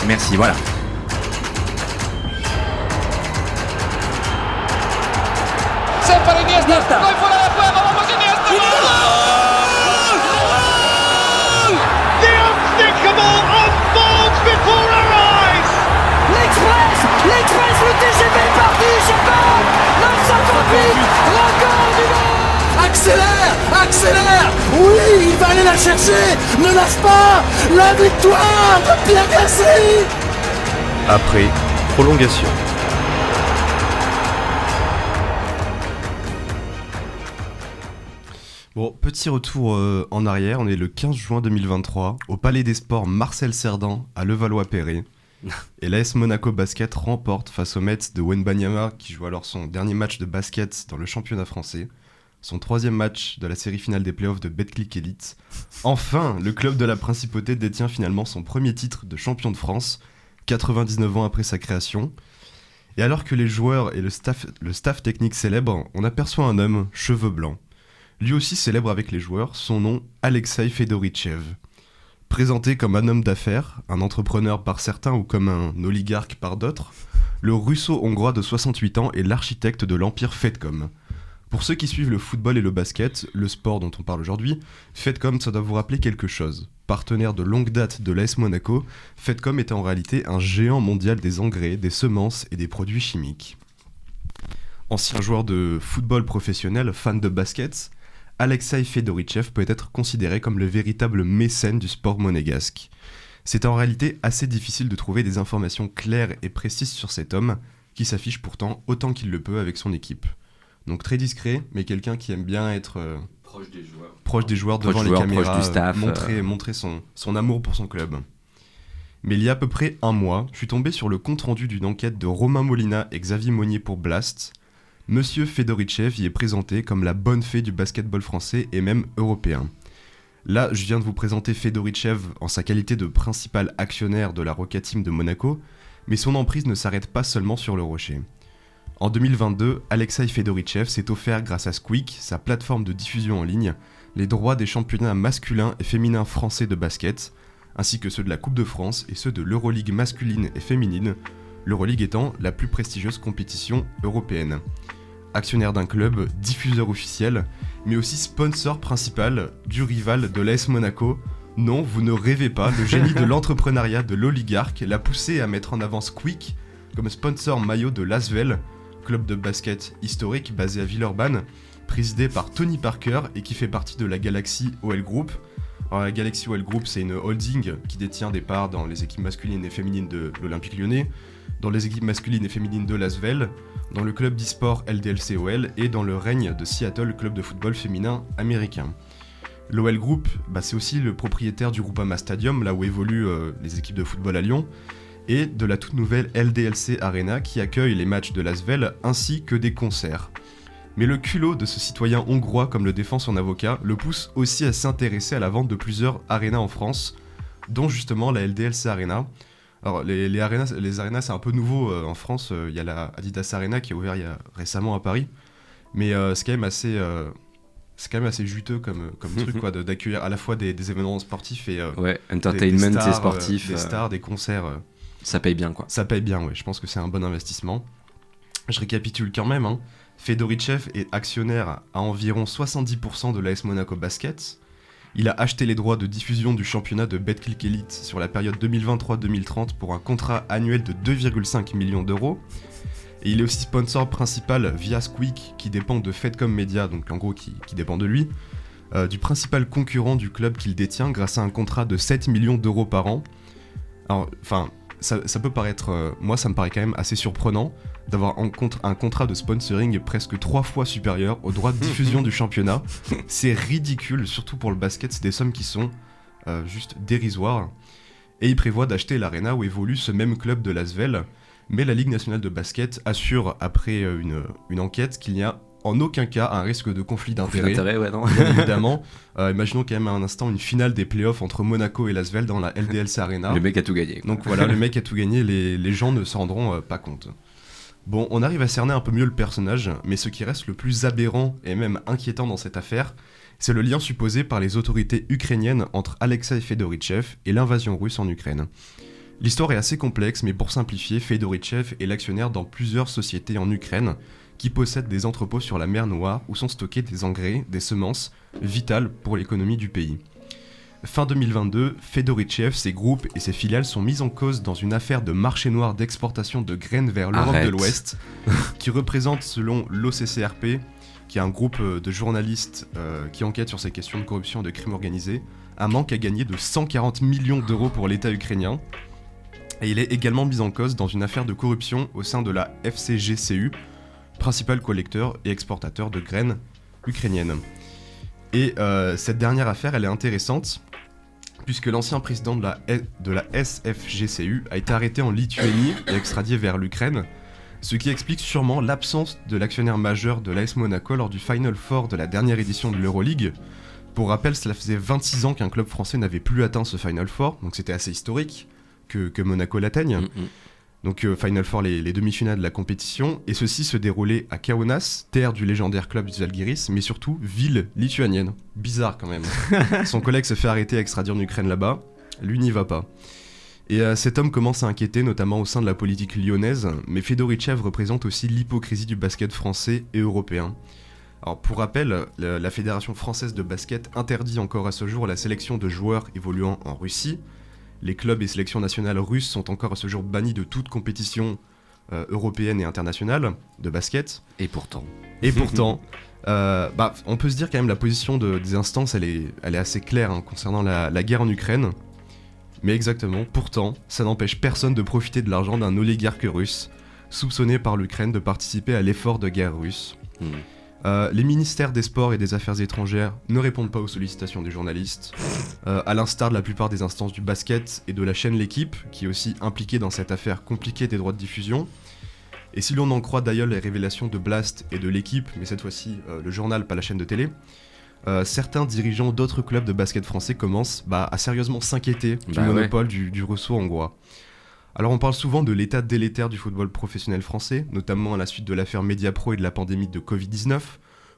Merci, voilà. Sempre Iniesta, vai fuera de juego, vamos Iniesta! The unthinkable unfolds before our eyes! L'Express, le TGV est parti, Chabot 958, record du monde. Accélère, oui, il va aller la chercher, ne lâche pas, la victoire de Pierre Gasly. Après prolongation. Bon, petit retour en arrière, on est le 15 juin 2023, au Palais des Sports Marcel Cerdan, à Levallois-Perret. Et l'AS Monaco Basket remporte face aux Mets de Wembanyama, qui joue alors son dernier match de basket dans le championnat français, son 3e match de la série finale des playoffs de Betclic Elite. Enfin, le club de la Principauté détient finalement son premier titre de champion de France, 99 ans après sa création. Et alors que les joueurs et le staff technique célèbrent, on aperçoit un homme, cheveux blancs. Lui aussi célèbre avec les joueurs, son nom, Alexei Fedorichev. Présenté comme un homme d'affaires, un entrepreneur par certains ou comme un oligarque par d'autres, le russo-hongrois de 68 ans est l'architecte de l'empire Fedcom. Pour ceux qui suivent le football et le basket, le sport dont on parle aujourd'hui, Fedcom, ça doit vous rappeler quelque chose. Partenaire de longue date de l'AS Monaco, Fedcom est en réalité un géant mondial des engrais, des semences et des produits chimiques. Ancien joueur de football professionnel, fan de basket, Alexei Fedorichev peut être considéré comme le véritable mécène du sport monégasque. C'est en réalité assez difficile de trouver des informations claires et précises sur cet homme, qui s'affiche pourtant autant qu'il le peut avec son équipe. Donc très discret, mais quelqu'un qui aime bien être proche des joueurs devant les caméras, proche du staff, montrer son amour pour son club. Mais il y a à peu près un mois, je suis tombé sur le compte-rendu d'une enquête de Romain Molina et Xavier Monnier pour Blast. Monsieur Fedorichev y est présenté comme la bonne fée du basketball français et même européen. Là, je viens de vous présenter Fedorichev en sa qualité de principal actionnaire de la Roca Team de Monaco, mais son emprise ne s'arrête pas seulement sur le rocher. En 2022, Alexei Fedorichev s'est offert grâce à Squeak, sa plateforme de diffusion en ligne, les droits des championnats masculins et féminins français de basket, ainsi que ceux de la Coupe de France et ceux de l'Euroleague masculine et féminine, l'Euroleague étant la plus prestigieuse compétition européenne. Actionnaire d'un club, diffuseur officiel, mais aussi sponsor principal du rival de l'AS Monaco. Non, vous ne rêvez pas, le génie de l'entrepreneuriat de l'oligarque l'a poussé à mettre en avant Squeak comme sponsor maillot de l'Asvel, club de basket historique basé à Villeurbanne, présidé par Tony Parker et qui fait partie de la Galaxy OL Group. Alors la Galaxy OL Group, c'est une holding qui détient des parts dans les équipes masculines et féminines de l'Olympique Lyonnais, dans les équipes masculines et féminines de l'Asvel, dans le club d'e-sport LDLC-OL et dans le règne de Seattle, club de football féminin américain. L'OL Group, c'est aussi le propriétaire du Groupama Stadium, là où évoluent les équipes de football à Lyon, et de la toute nouvelle LDLC Arena qui accueille les matchs de l'Asvel ainsi que des concerts. Mais le culot de ce citoyen hongrois, comme le défend son avocat, le pousse aussi à s'intéresser à la vente de plusieurs arénas en France, dont justement la LDLC Arena. Alors les arénas c'est un peu nouveau en France, il y a la Adidas Arena qui est ouverte récemment à Paris, mais c'est quand même assez juteux comme truc quoi, d'accueillir à la fois des événements sportifs et entertainment des stars, et sportif, des stars, des concerts. Ça paye bien quoi. Ça paye bien, ouais. Je pense que c'est un bon investissement. Je récapitule quand même. Fedorichev est actionnaire à environ 70% de l'AS Monaco Basket. Il a acheté les droits de diffusion du championnat de Betclic Elite sur la période 2023-2030 pour un contrat annuel de 2,5 millions d'euros. Et il est aussi sponsor principal via Squeak, qui dépend de Fedcom Media, donc en gros qui dépend de lui, du principal concurrent du club qu'il détient grâce à un contrat de 7 millions d'euros par an. Alors, ça peut paraître... moi, ça me paraît quand même assez surprenant d'avoir un contrat de sponsoring presque 3 fois supérieur aux droits de diffusion du championnat. C'est ridicule, surtout pour le basket, c'est des sommes qui sont juste dérisoires. Et il prévoit d'acheter l'arena où évolue ce même club de l'Asvel, mais la Ligue nationale de basket assure, après une enquête, qu'il n'y a en aucun cas un risque de conflit d'intérêt. Ouais, non. Bien évidemment. Imaginons quand même à un instant une finale des playoffs entre Monaco et l'Asvel dans la LDLC Arena. Le mec a tout gagné. Donc voilà, le mec a tout gagné, les gens ne s'en rendront pas compte. Bon, on arrive à cerner un peu mieux le personnage, mais ce qui reste le plus aberrant et même inquiétant dans cette affaire, c'est le lien supposé par les autorités ukrainiennes entre Alexei Fedorichev et l'invasion russe en Ukraine. L'histoire est assez complexe, mais pour simplifier, Fedorichev est l'actionnaire dans plusieurs sociétés en Ukraine qui possèdent des entrepôts sur la mer Noire où sont stockés des engrais, des semences, vitales pour l'économie du pays. Fin 2022, Fedorichev, ses groupes et ses filiales sont mis en cause dans une affaire de marché noir d'exportation de graines vers l'Europe Arrête. de l'Ouest, qui représente, selon l'OCCRP, qui est un groupe de journalistes qui enquête sur ces questions de corruption et de crimes organisés, un manque à gagner de 140 millions d'euros pour l'État ukrainien. Et il est également mis en cause dans une affaire de corruption au sein de la FCGCU, principal collecteur et exportateur de graines ukrainiennes. Et cette dernière affaire, elle est intéressante, puisque l'ancien président de la SFGCU a été arrêté en Lituanie et extradé vers l'Ukraine, ce qui explique sûrement l'absence de l'actionnaire majeur de l'AS Monaco lors du Final Four de la dernière édition de l'Euroleague. Pour rappel, cela faisait 26 ans qu'un club français n'avait plus atteint ce Final Four, donc c'était assez historique que Monaco l'atteigne. Donc Final Four, les demi-finales de la compétition, et ceci se déroulait à Kaunas, terre du légendaire club du Žalgiris, mais surtout ville lituanienne. Bizarre quand même. Son collègue se fait arrêter et extrader en Ukraine là-bas, lui n'y va pas. Et cet homme commence à inquiéter, notamment au sein de la politique lyonnaise, mais Fedorichev représente aussi l'hypocrisie du basket français et européen. Alors pour rappel, la Fédération française de basket interdit encore à ce jour la sélection de joueurs évoluant en Russie. Les clubs et sélections nationales russes sont encore à ce jour bannis de toute compétition européenne et internationale de basket. Et pourtant. On peut se dire quand même la position des instances, elle est assez claire concernant la guerre en Ukraine. Mais exactement, pourtant, ça n'empêche personne de profiter de l'argent d'un oligarque russe, soupçonné par l'Ukraine de participer à l'effort de guerre russe. Les ministères des Sports et des Affaires étrangères ne répondent pas aux sollicitations des journalistes, à l'instar de la plupart des instances du basket et de la chaîne L'Équipe, qui est aussi impliquée dans cette affaire compliquée des droits de diffusion. Et si l'on en croit d'ailleurs les révélations de Blast et de L'Équipe, mais cette fois-ci le journal, pas la chaîne de télé, certains dirigeants d'autres clubs de basket français commencent à sérieusement s'inquiéter du monopole du ressort hongrois. Alors on parle souvent de l'état délétère du football professionnel français, notamment à la suite de l'affaire Mediapro et de la pandémie de Covid-19,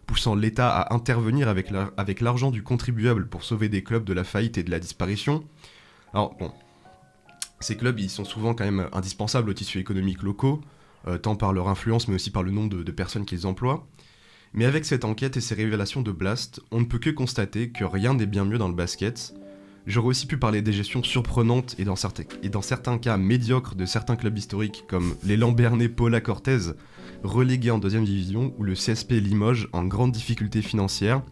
poussant l'État à intervenir avec l'argent du contribuable pour sauver des clubs de la faillite et de la disparition. Alors bon, ces clubs ils sont souvent quand même indispensables aux tissus économiques locaux, tant par leur influence mais aussi par le nombre de personnes qu'ils emploient. Mais avec cette enquête et ces révélations de Blast, on ne peut que constater que rien n'est bien mieux dans le basket. J'aurais aussi pu parler des gestions surprenantes et dans certains cas médiocres de certains clubs historiques comme les Lambernais Paula Cortez, relégués en 2ème division, ou le CSP Limoges en grande difficulté financière.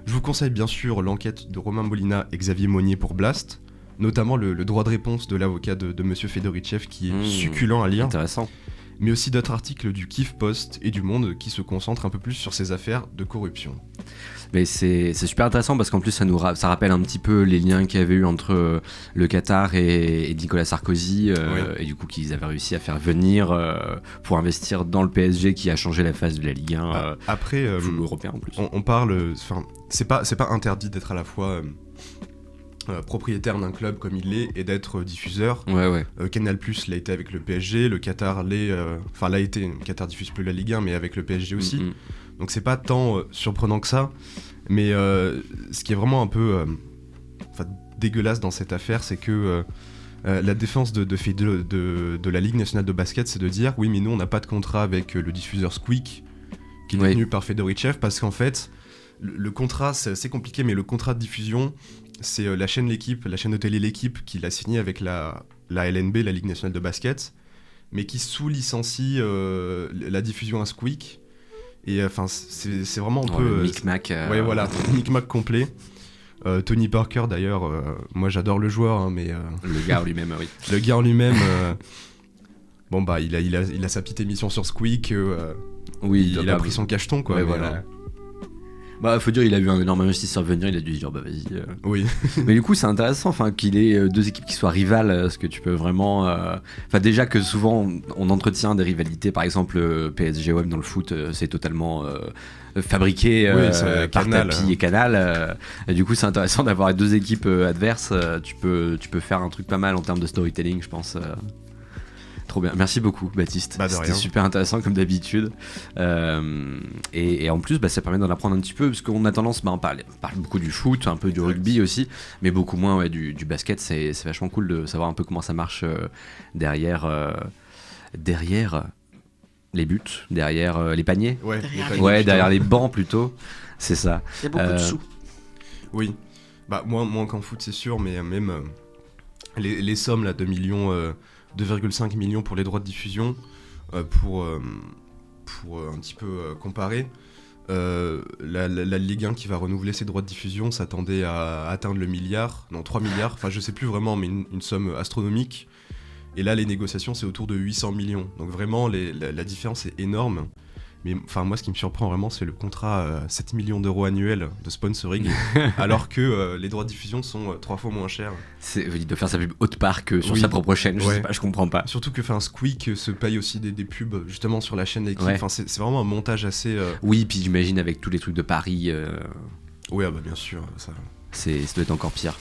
Je vous conseille bien sûr l'enquête de Romain Molina et Xavier Monnier pour Blast, notamment le droit de réponse de l'avocat de Monsieur Fedorichev qui est succulent à lire. Intéressant. Mais aussi d'autres articles du Kiev Post et du Monde qui se concentrent un peu plus sur ces affaires de corruption. Mais c'est super intéressant parce qu'en plus ça rappelle un petit peu les liens qu'il y avait eu entre le Qatar et Nicolas Sarkozy et du coup qu'ils avaient réussi à faire venir pour investir dans le PSG qui a changé la face de la Ligue 1 après européen en plus. On parle, c'est pas interdit d'être à la fois propriétaire d'un club comme il l'est et d'être diffuseur. Canal+ l'a été avec le PSG, le Qatar l'a été, le Qatar diffuse plus la Ligue 1 mais avec le PSG aussi. Donc c'est pas tant surprenant que ça, mais ce qui est vraiment un peu dégueulasse dans cette affaire, c'est que la défense de la Ligue nationale de basket, c'est de dire oui mais nous on n'a pas de contrat avec le diffuseur Squeak qui est détenu par Fedorichev, parce qu'en fait le contrat c'est assez compliqué, mais le contrat de diffusion c'est la chaîne L'Équipe, la chaîne de télé L'Équipe qui l'a signé avec la LNB, la Ligue nationale de basket, mais qui sous-licencie la diffusion à Squeak. Et c'est vraiment un peu... Micmac. Ouais, voilà, micmac complet. Tony Parker, d'ailleurs, moi j'adore le joueur, mais... Le gars en lui-même, oui. Le gars en lui-même, il a sa petite émission sur Squeak, il a pris son cacheton, quoi. Ouais, voilà. Faut dire, il a vu un énorme investisseur venir, il a dû se dire vas-y. Oui. Mais du coup, c'est intéressant qu'il ait deux équipes qui soient rivales, parce que tu peux vraiment. Déjà que souvent on entretient des rivalités, par exemple PSG OM dans le foot, c'est totalement fabriqué par Canal, Tapi et Canal. Et du coup, c'est intéressant d'avoir deux équipes adverses. Tu peux faire un truc pas mal en termes de storytelling, je pense. trop bien. Merci beaucoup, Baptiste. Bah, de C'était rien. super intéressant comme d'habitude. Et en plus, ça permet d'en apprendre un petit peu parce qu'on a tendance, on parle beaucoup du foot, un peu du rugby aussi, mais beaucoup moins du basket. C'est vachement cool de savoir un peu comment ça marche derrière les buts, derrière les paniers. Ouais, Derrière les bancs plutôt. C'est ça. Il y a beaucoup de sous. Oui. Bah, moins qu'en foot, c'est sûr, mais même les sommes là, 2,5 millions pour les droits de diffusion, pour un petit peu comparer, la Ligue 1 qui va renouveler ses droits de diffusion s'attendait à atteindre le 3 milliards, enfin je sais plus vraiment, mais une somme astronomique. Et là, les négociations, c'est autour de 800 millions. Donc vraiment, la différence est énorme. Mais enfin, moi, ce qui me surprend vraiment, c'est le contrat 7 millions d'euros annuels de sponsoring, alors que les droits de diffusion sont 3 fois moins chers. Il doit faire sa pub autre part que sur Oui. sa propre chaîne. Je Ouais. sais pas, je comprends pas. Surtout que Squeak se paye aussi des pubs justement sur la chaîne d'équipe. Ouais. Enfin, c'est vraiment un montage assez. Oui, puis j'imagine avec tous les trucs de Paris, Oui, ah bah bien sûr, ça. ça doit être encore pire.